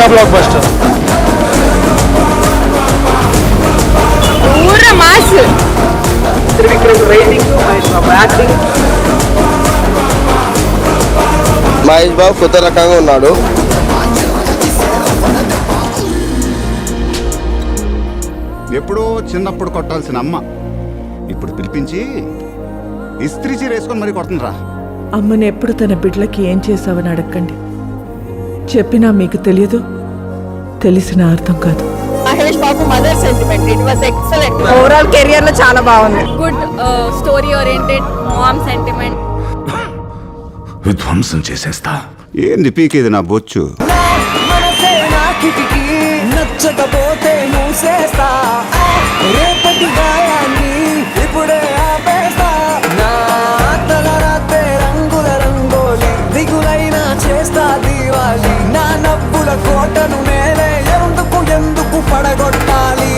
పక్కా blockbuster. Mass Trivikram writing, Mahesh Babu acting. Mahesh Babu కొత్త రకంగా ఉన్నాడు. ఎప్పుడో చిన్నప్పుడు కొట్టాల్సిన అమ్మ ఇప్పుడు పిలిపించి ఇస్త్రీ చీర వేసుకొని మరీ కొడుతుండ్రా. అమ్మని ఎప్పుడు తన బిడ్డలకి ఏం చేసావని అడగండి. చెప్పినా మీకు తెలియదు, తెలిసిన అర్థం కాదు. Mahesh Babu mother sentiment, it was excellent. Overall career లో చాలా బాగుంది. Good story oriented mom sentiment. విధ్వంసం చేసేస్తా. ఏంది పీకేది నా బొచ్చు? నచ్చకపోతే మూసేస్తా, రేపటి గాయాన్ని ఇప్పుడే ఆపేస్తా. నా తలరాతే రంగుల రంగోలి, దిగులైనా చేస్తా దీవాలి. నా నవ్వుల కోటను నేనే ఎందుకు పడగొట్టాలి?